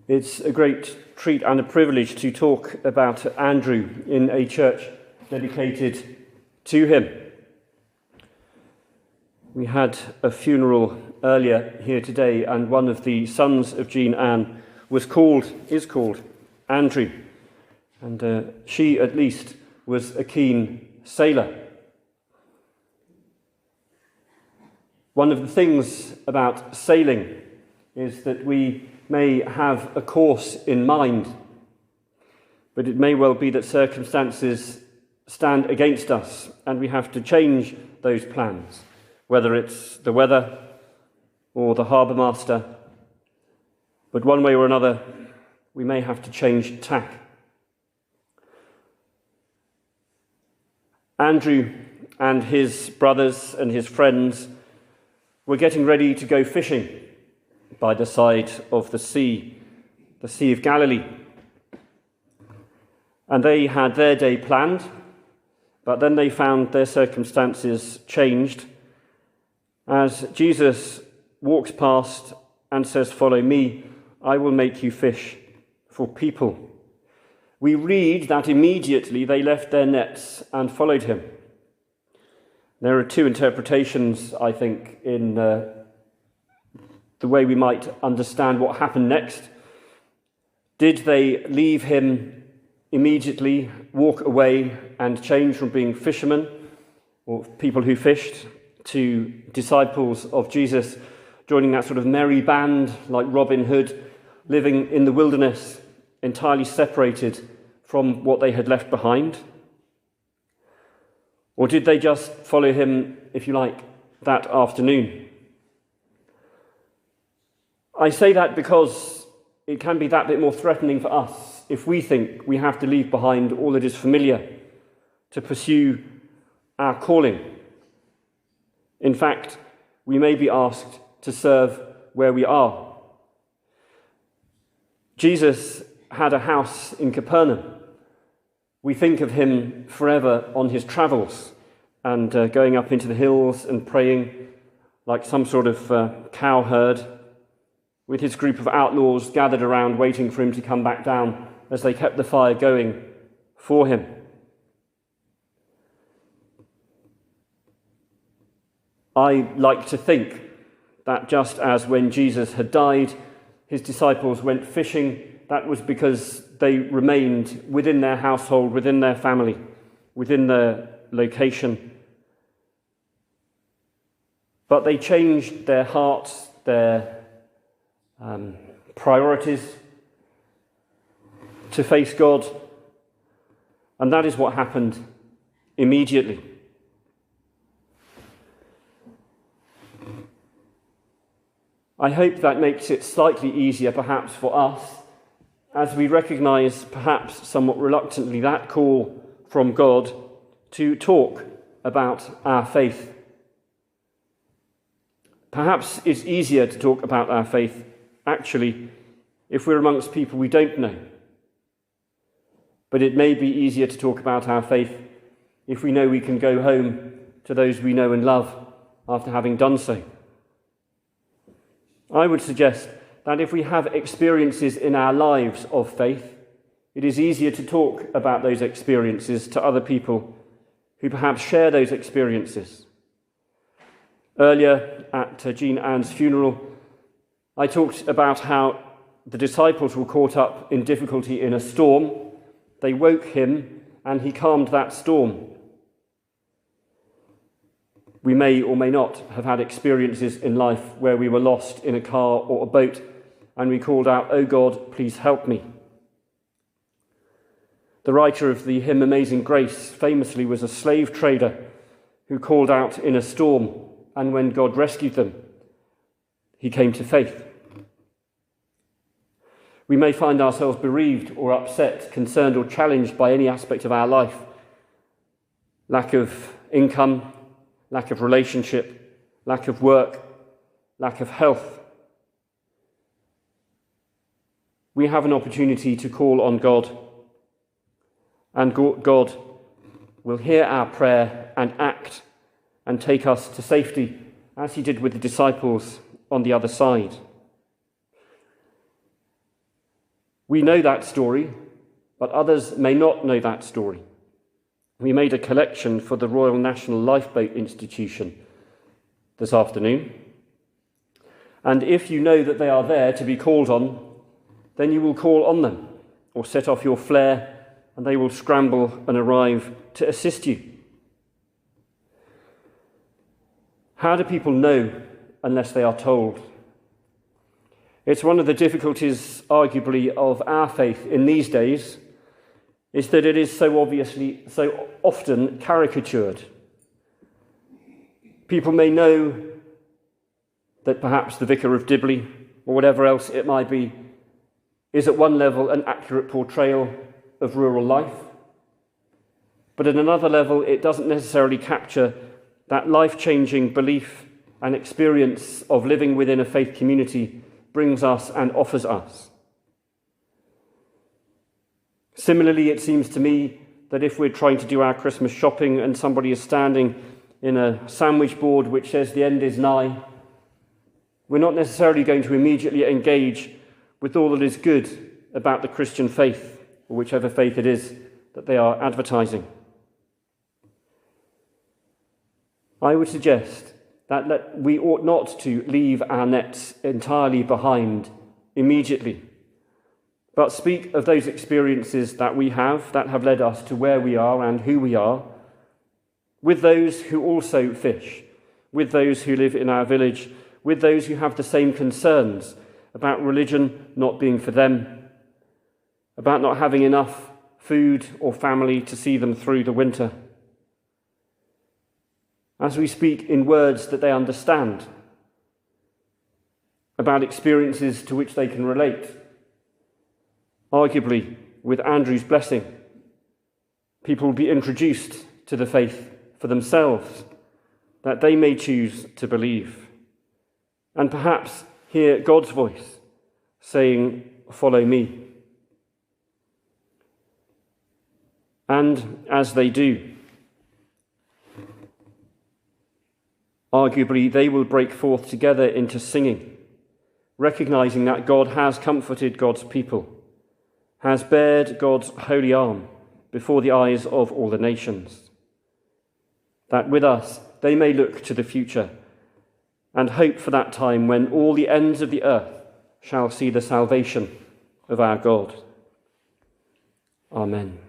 It's a great treat and a privilege to talk about Andrew in a church dedicated to him. We had a funeral earlier here today, and one of the sons of Jean Ann is called Andrew, and she at least was a keen sailor. One of the things about sailing is that we may have a course in mind, but it may well be that circumstances stand against us and we have to change those plans, whether it's the weather or the harbour master. But one way or another, we may have to change tack. Andrew and his brothers and his friends were getting ready to go fishing by the side of the Sea of Galilee. And they had their day planned, but then they found their circumstances changed as Jesus walks past and says, "Follow me, I will make you fish for people." We read that immediately they left their nets and followed him. There are two interpretations, I think, in the way we might understand what happened next. Did they leave him immediately, walk away and change from being fishermen or people who fished to disciples of Jesus, joining that sort of merry band like Robin Hood, living in the wilderness, entirely separated from what they had left behind? Or did they just follow him, if you like, that afternoon? I say that because it can be that bit more threatening for us if we think we have to leave behind all that is familiar to pursue our calling. In fact, we may be asked to serve where we are. Jesus had a house in Capernaum. We think of him forever on his travels and going up into the hills and praying like some sort of cowherd, with his group of outlaws gathered around waiting for him to come back down as they kept the fire going for him. I like to think that just as when Jesus had died, his disciples went fishing, that was because they remained within their household, within their family, within their location. But they changed their hearts, their priorities to face God, and that is what happened immediately. I hope that makes it slightly easier perhaps for us as we recognise, perhaps somewhat reluctantly, that call from God to talk about our faith. Perhaps it's easier to talk about our faith, actually, if we're amongst people we don't know. But it may be easier to talk about our faith if we know we can go home to those we know and love after having done so. I would suggest that if we have experiences in our lives of faith, it is easier to talk about those experiences to other people who perhaps share those experiences. Earlier at Jean Ann's funeral, I talked about how the disciples were caught up in difficulty in a storm. They woke him and he calmed that storm. We may or may not have had experiences in life where we were lost in a car or a boat and we called out, "Oh God, please help me." The writer of the hymn Amazing Grace famously was a slave trader who called out in a storm, and when God rescued them, he came to faith. We may find ourselves bereaved or upset, concerned or challenged by any aspect of our life. Lack of income, lack of relationship, lack of work, lack of health. We have an opportunity to call on God, and God will hear our prayer and act and take us to safety, as he did with the disciples on the other side. We know that story, but others may not know that story. We made a collection for the Royal National Lifeboat Institution this afternoon. And if you know that they are there to be called on, then you will call on them or set off your flare and they will scramble and arrive to assist you. How do people know unless they are told? It's one of the difficulties, arguably, of our faith in these days, is that it is so often caricatured. People may know that perhaps the Vicar of Dibley, or whatever else it might be, is at one level an accurate portrayal of rural life, but at another level it doesn't necessarily capture that life-changing belief and experience of living within a faith community brings us and offers us. Similarly, it seems to me that if we're trying to do our Christmas shopping and somebody is standing in a sandwich board which says the end is nigh, we're not necessarily going to immediately engage with all that is good about the Christian faith, or whichever faith it is that they are advertising. I would suggest that we ought not to leave our nets entirely behind immediately, but speak of those experiences that we have that have led us to where we are and who we are, with those who also fish, with those who live in our village, with those who have the same concerns about religion not being for them, about not having enough food or family to see them through the winter. As we speak in words that they understand, about experiences to which they can relate, arguably with Andrew's blessing, people will be introduced to the faith for themselves, that they may choose to believe, and perhaps hear God's voice saying, "Follow me." And as they do, arguably they will break forth together into singing, recognizing that God has comforted God's people, has bared God's holy arm before the eyes of all the nations, that with us they may look to the future and hope for that time when all the ends of the earth shall see the salvation of our God. Amen.